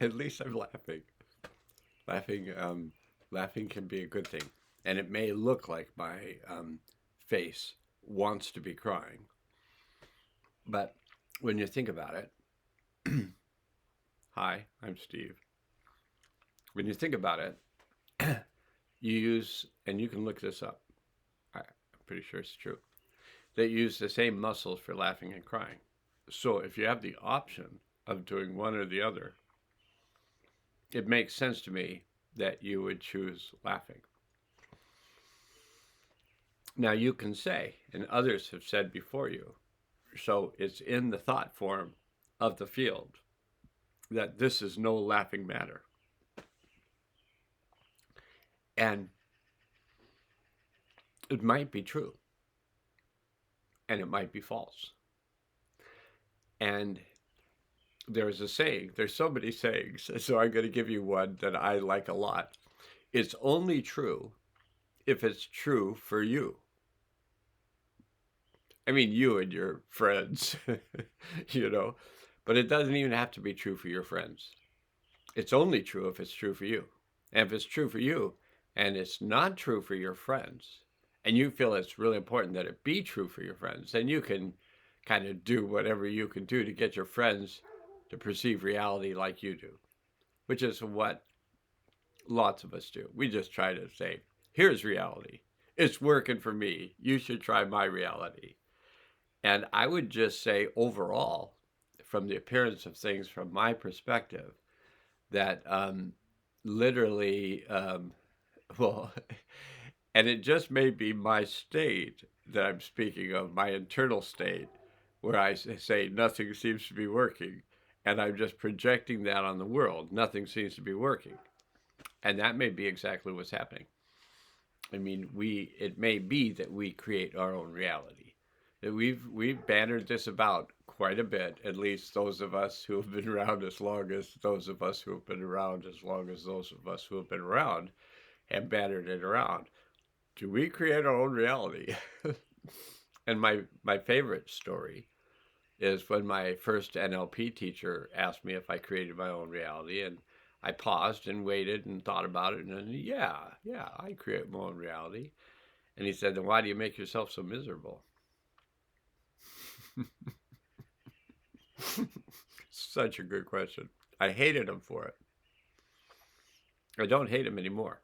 At least I'm laughing. Laughing, laughing can be a good thing, and it may look like my face wants to be crying, but when you think about it, hi, I'm Steve. When you think about it, you use, and you can look this up. I'm pretty sure it's true. They use the same muscles for laughing and crying. So if you have the option of doing one or the other, it makes sense to me that you would choose laughing. Now you can say, and others have said before you, so it's in the thought form of the field, that this is no laughing matter. And it might be true, and it might be false. And there's a saying, there's so many sayings, so I'm going to give you one that I like a lot. It's only true if it's true for you. I mean, you and your friends, you know, but it doesn't even have to be true for your friends. It's only true if it's true for you. And if it's true for you and it's not true for your friends, and you feel it's really important that it be true for your friends, then you can kind of do whatever you can do to get your friends to perceive reality like you do, which is what lots of us do. We just try to say, here's reality. It's working for me. You should try my reality. And I would just say overall, from the appearance of things from my perspective, that literally, well, and it just may be my state that I'm speaking of, my internal state, where I say nothing seems to be working, and I'm just projecting that on the world. Nothing seems to be working. And that may be exactly what's happening. I mean, it may be that we create our own reality. That we've bannered this about quite a bit, at least those of us who have been around as long as those of us who have been around as long as those of us who have been around have bannered it around. Do we create our own reality? And my favorite story is when my first NLP teacher asked me if I created my own reality, and I paused and waited and thought about it, and then, yeah, I create my own reality. And he said, then why do you make yourself so miserable? Such a good question. I hated him for it. I don't hate him anymore.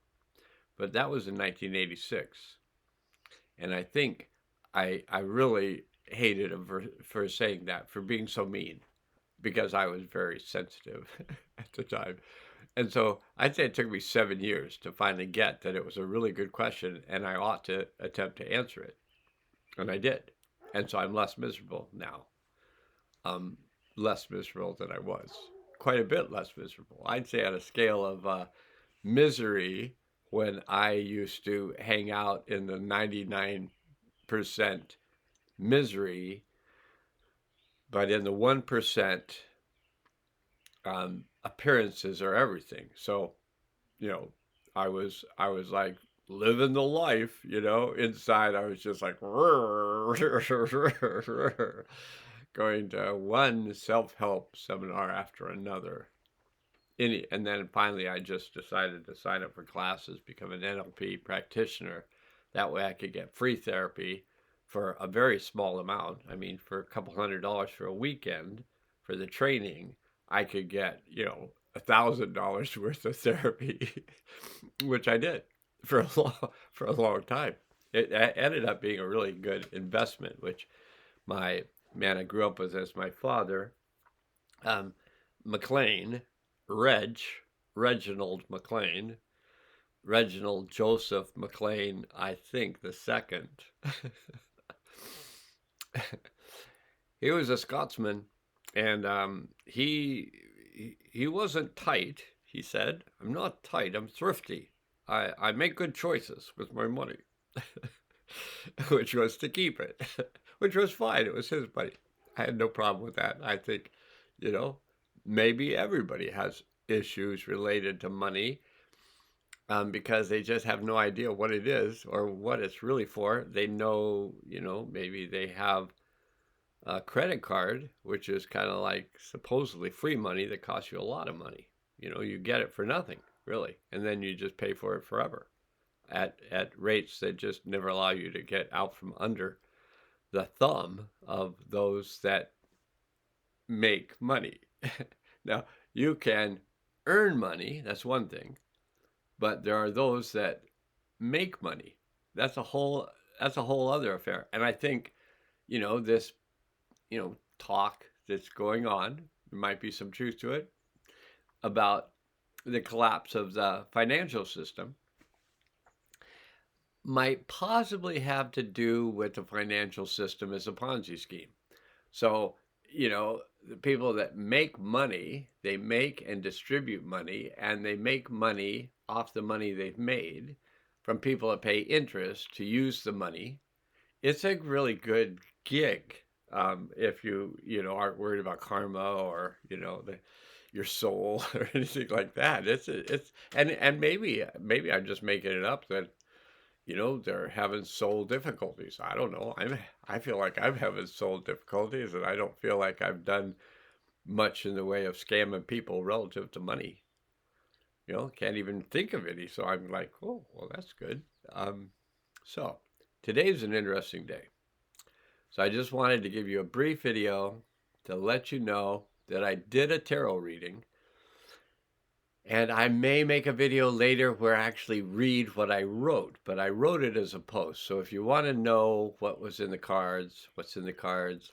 But that was in 1986. And I think I really hated him for saying that, for being so mean, because I was very sensitive at the time. And so I'd say it took me 7 years to finally get that it was a really good question and I ought to attempt to answer it. And I did. And so I'm less miserable now. Less miserable than I was. Quite a bit less miserable. I'd say on a scale of misery, when I used to hang out in the 99% misery, but in the 1%, appearances are everything. So, you know, I was like living the life, you know. Inside I was just like going to one self-help seminar after another. And then finally I just decided to sign up for classes, become an NLP practitioner. That way I could get free therapy for a very small amount. I mean, for a couple $100 for a weekend for the training, I could get, $1,000 worth of therapy, which I did for a long time. It ended up being a really good investment, which my man I grew up with as my father, McLean, Reginald McLean, Reginald Joseph McLean, I think the second. He was a Scotsman, and he wasn't tight. He said, "I'm not tight. I'm thrifty. I make good choices with my money," which was to keep it, which was fine. It was his money. I had no problem with that. I think, you know, maybe everybody has issues related to money, because they just have no idea what it is or what it's really for. They know, maybe they have a credit card, which is kind of like supposedly free money that costs you a lot of money. You get it for nothing, really, and then you just pay for it forever at rates that just never allow you to get out from under the thumb of those that make money. Now, you can earn money, that's one thing, but there are those that make money. That's a whole other affair. And I think, this, talk that's going on, there might be some truth to it, about the collapse of the financial system might possibly have to do with the financial system as a Ponzi scheme. So, the people that make money, they make and distribute money, and they make money off the money they've made from people that pay interest to use the money. It's a really good gig, if aren't worried about karma or your soul or anything like that. And maybe I'm just making it up that they're having soul difficulties. I don't know. I feel like I'm having soul difficulties, and I don't feel like I've done much in the way of scamming people relative to money. Can't even think of any. So I'm like, oh, well, that's good. So today's an interesting day. So I just wanted to give you a brief video to let you know that I did a tarot reading. And I may make a video later where I actually read what I wrote, but I wrote it as a post. So if you want to know what was in the cards, what's in the cards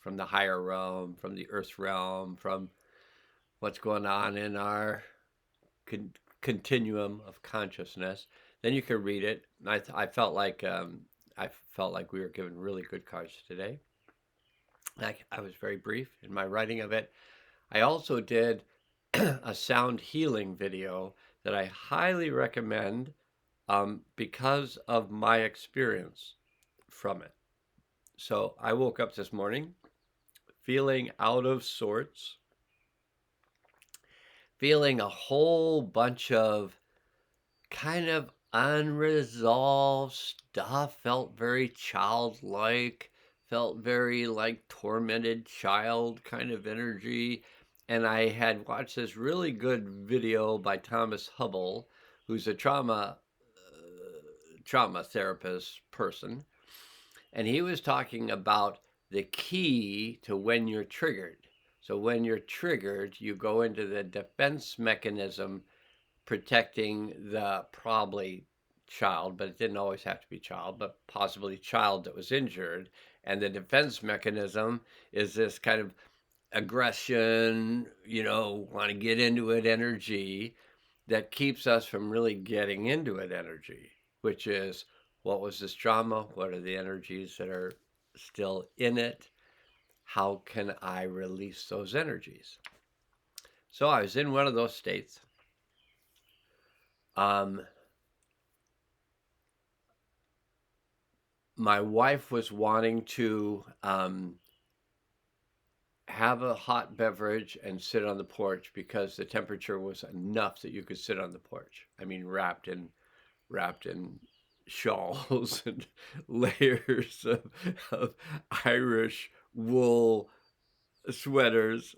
from the higher realm, from the earth realm, from what's going on in our continuum of consciousness, then you can read it. I felt like we were given really good cards today. I was very brief in my writing of it. I also did a sound healing video that I highly recommend because of my experience from it. So I woke up this morning feeling out of sorts, feeling a whole bunch of kind of unresolved stuff, felt very childlike, felt very like tormented child kind of energy. And I had watched this really good video by Thomas Hubble, who's a trauma therapist person. And he was talking about the key to when you're triggered. So when you're triggered, you go into the defense mechanism protecting the probably child, but it didn't always have to be child, but possibly child that was injured. And the defense mechanism is this kind of aggression, want to get into it energy that keeps us from really getting into it energy, which is, what was this trauma? What are the energies that are still in it? How can I release those energies? So I was in one of those states. My wife was wanting to have a hot beverage and sit on the porch because the temperature was enough that you could sit on the porch. I mean, wrapped in shawls and layers of Irish wool sweaters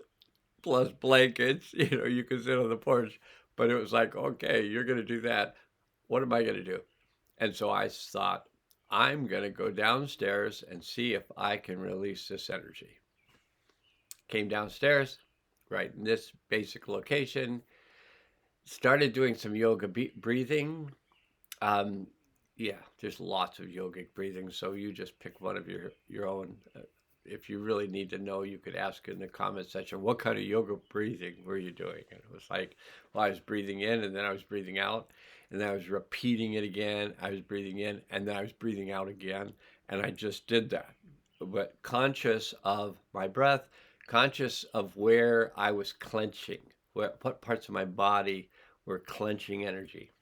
plus blankets. You could sit on the porch, but it was like, okay, you're going to do that. What am I going to do? And so I thought, I'm going to go downstairs and see if I can release this energy. Came downstairs, right in this basic location, started doing some yoga breathing. There's lots of yogic breathing, so you just pick one of your own. If you really need to know, you could ask in the comment section, what kind of yoga breathing were you doing? And it was like, well, I was breathing in, and then I was breathing out, and then I was repeating it again. I was breathing in, and then I was breathing out again, and I just did that. But conscious of my breath, conscious of where I was clenching, what parts of my body were clenching energy.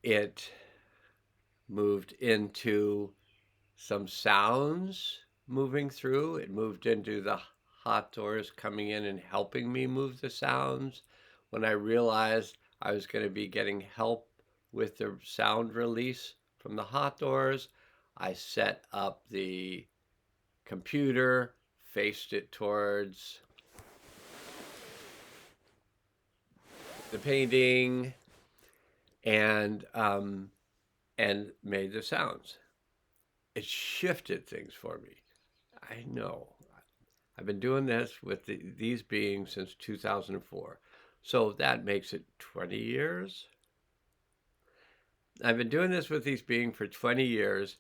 It moved into some sounds moving through. It moved into the hot doors coming in and helping me move the sounds. When I realized I was going to be getting help with the sound release from the hot doors. I set up the computer, faced it towards the painting, and made the sounds. It shifted things for me. I know. I've been doing this with these beings since 2004. So that makes it 20 years. I've been doing this with these beings for 20 years.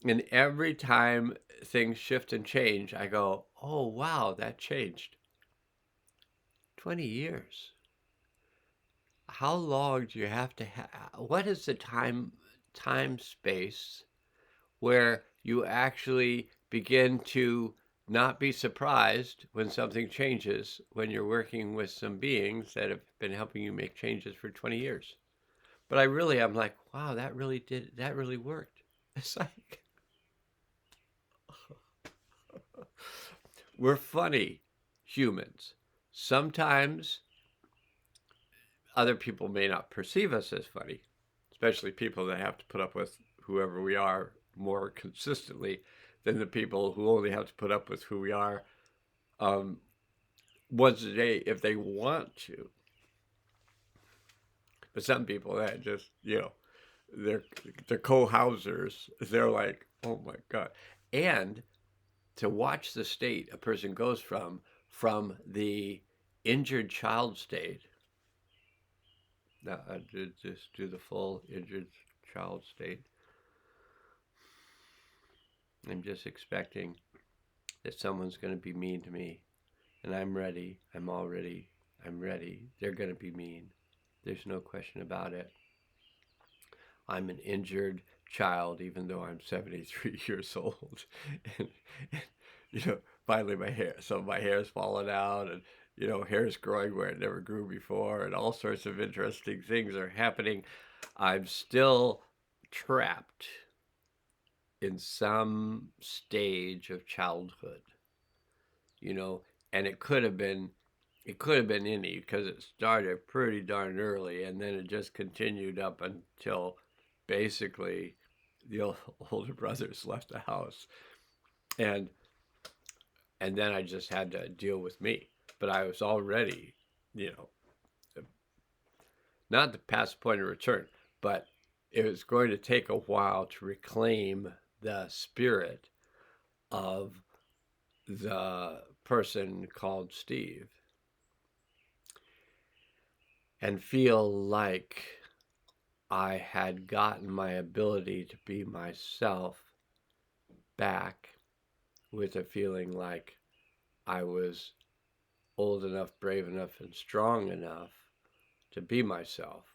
And every time things shift and change, I go, oh, wow, that changed. 20 years. How long do you have to have? What is the time space where you actually begin to not be surprised when something changes when you're working with some beings that have been helping you make changes for 20 years? But I'm like, wow, that really worked. It's like, we're funny humans. Sometimes other people may not perceive us as funny, especially people that have to put up with whoever we are more consistently than the people who only have to put up with who we are once a day if they want to. But some people that just, they're co-housers. They're like, oh my God. And to watch the state a person goes from the injured child state. Now, I did just do the full injured child state. I'm just expecting that someone's going to be mean to me. And I'm ready. I'm ready. They're going to be mean. There's no question about it. I'm an injured child, even though I'm 73 years old. and finally my hair's falling out, and, hair's growing where it never grew before, and all sorts of interesting things are happening. I'm still trapped in some stage of childhood, and it could have been any, because it started pretty darn early, and then it just continued up until basically the older brothers left the house, and then I just had to deal with me. But I was already, not the past point of return, but it was going to take a while to reclaim the spirit of the person called Steve and feel like I had gotten my ability to be myself back, with a feeling like I was old enough, brave enough, and strong enough to be myself.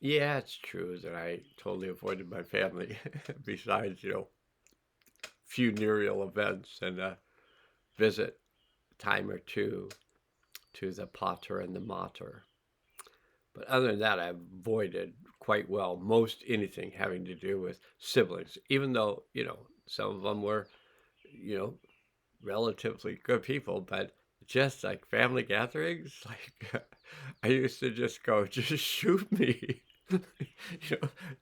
Yeah, it's true that I totally avoided my family, besides, funereal events and a visit time or two to the pater and the mater. But other than that, I avoided quite well most anything having to do with siblings, even though, some of them were, relatively good people, but just like family gatherings, like I used to just go, just shoot me.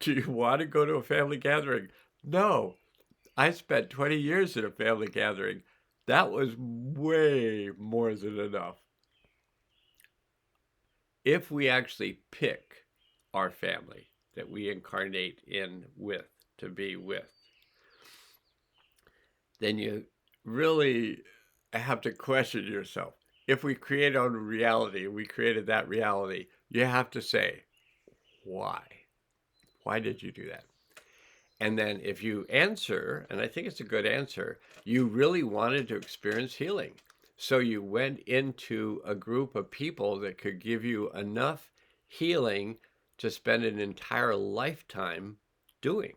Do you want to go to a family gathering? No. I spent 20 years in a family gathering. That was way more than enough. If we actually pick our family that we incarnate in with, to be with, then you really have to question yourself. If we create our reality, we created that reality, you have to say, why? Why did you do that? And then if you answer, and I think it's a good answer, you really wanted to experience healing. So you went into a group of people that could give you enough healing to spend an entire lifetime doing.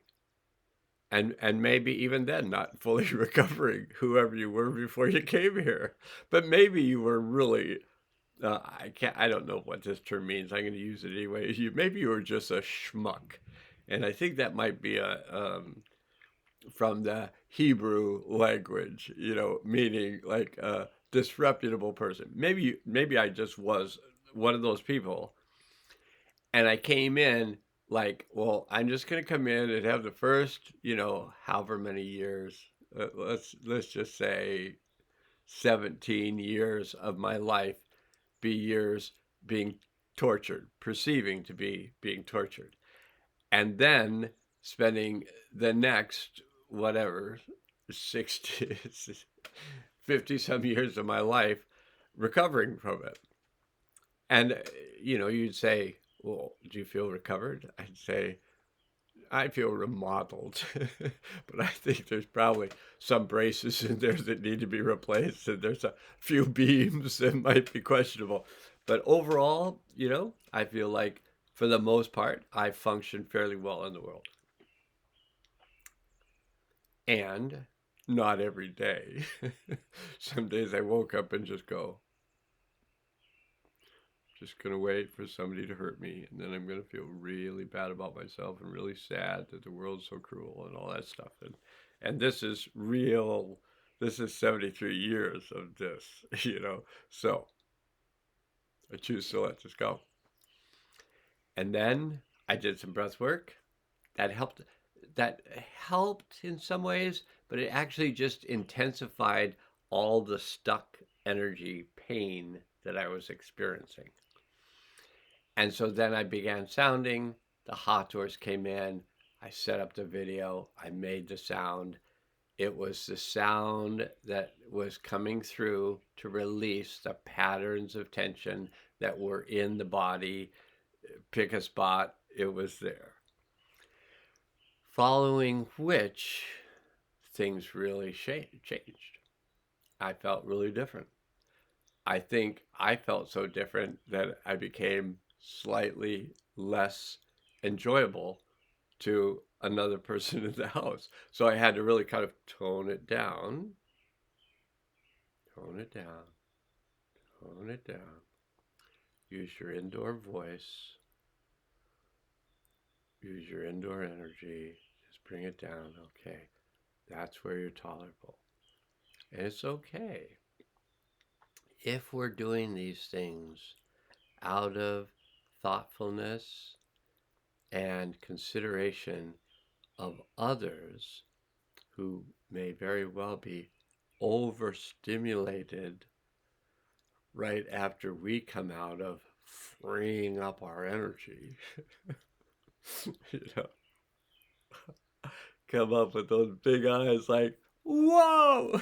And maybe even then not fully recovering whoever you were before you came here. But maybe you were really, I don't know what this term means. I'm going to use it anyway. Maybe you were just a schmuck. And I think that might be from the Hebrew language, meaning like a disreputable person. Maybe I just was one of those people, and I came in like, well, I'm just going to come in and have the first, however many years, let's just say 17 years of my life be years being tortured, perceiving to be being tortured, and then spending the next, whatever, 60, 50 some years of my life recovering from it. And, you'd say, well, do you feel recovered? I'd say, I feel remodeled, but I think there's probably some braces in there that need to be replaced, and there's a few beams that might be questionable. But overall, I feel like for the most part, I function fairly well in the world. And not every day. Some days I woke up and just going to wait for somebody to hurt me, and then I'm going to feel really bad about myself and really sad that the world's so cruel and all that stuff. And this is real. This is 73 years of this, So I choose to let this go. And then I did some breath work. That helped. That helped in some ways, but it actually just intensified all the stuck energy pain that I was experiencing. And so then I began sounding. The otters came in. I set up the video. I made the sound. It was the sound that was coming through to release the patterns of tension that were in the body. Pick a spot, it was there. Following which, things really changed. I felt really different. I think I felt so different that I became slightly less enjoyable to another person in the house. So I had to really kind of tone it down. Use your indoor voice. Use your indoor energy. Just bring it down. Okay. That's where you're tolerable. And it's okay. If we're doing these things out of thoughtfulness and consideration of others who may very well be overstimulated right after we come out of freeing up our energy, come up with those big eyes like, whoa,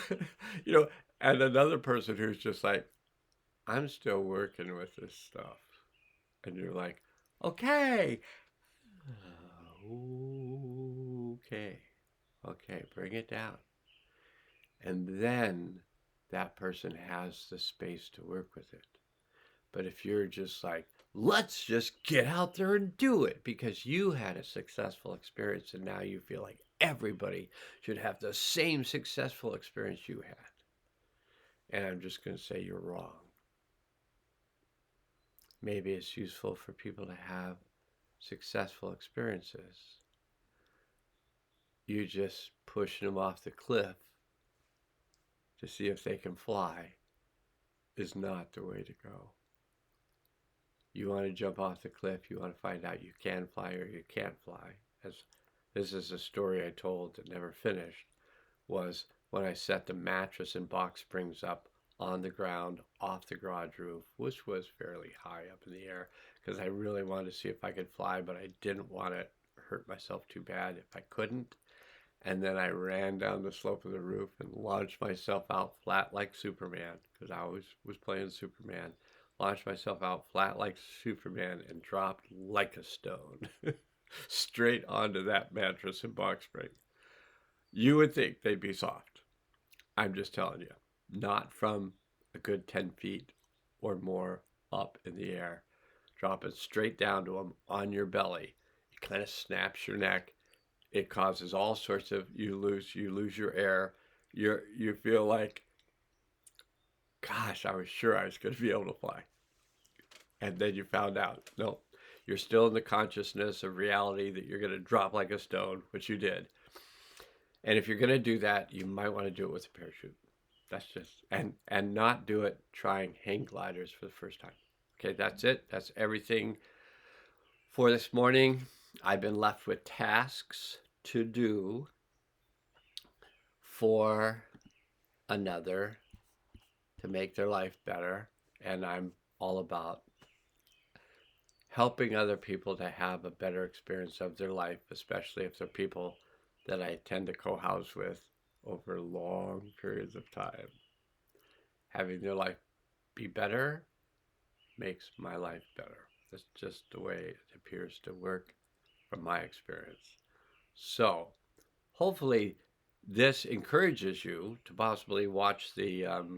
and another person who's just like, I'm still working with this stuff. And you're like, okay, bring it down. And then that person has the space to work with it. But if you're just like, let's just get out there and do it because you had a successful experience and now you feel like everybody should have the same successful experience you had. And I'm just going to say you're wrong. Maybe it's useful for people to have successful experiences. You just pushing them off the cliff to see if they can fly is not the way to go. You want to jump off the cliff, you want to find out you can fly or you can't fly. As this is a story I told that never finished, was when I set the mattress and box springs up on the ground off the garage roof, which was fairly high up in the air, because I really wanted to see if I could fly, but I didn't want to hurt myself too bad if I couldn't. And then I ran down the slope of the roof and launched myself out flat like Superman, because I always was playing Superman. Launched myself out flat like Superman and dropped like a stone straight onto that mattress and box spring. You would think they'd be soft. I'm just telling you, not from a good 10 feet or more up in the air. Drop it straight down to them on your belly. It kind of snaps your neck. It causes all sorts of, you lose your air. You feel like, gosh, I was sure I was going to be able to fly. And then you found out, no, you're still in the consciousness of reality that you're going to drop like a stone, which you did. And if you're going to do that, you might want to do it with a parachute. That's just, and not do it trying hang gliders for the first time. Okay, that's it. That's everything for this morning. I've been left with tasks to do for another to make their life better. And I'm all about helping other people to have a better experience of their life, especially if they're people that I tend to co-house with over long periods of time. Having their life be better makes my life better. That's just the way it appears to work from my experience. So, hopefully, this encourages you to possibly watch the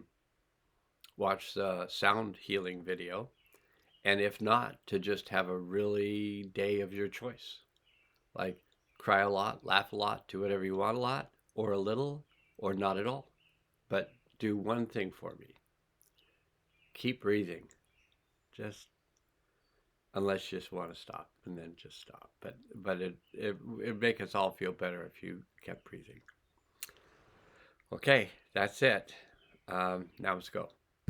sound healing video, and if not, to just have a really day of your choice. Like cry a lot, laugh a lot, do whatever you want a lot, or a little, or not at all. But do one thing for me. Keep breathing. Just unless you just want to stop, and then just stop. But it make us all feel better if you kept breathing. Okay, that's it. Now let's go.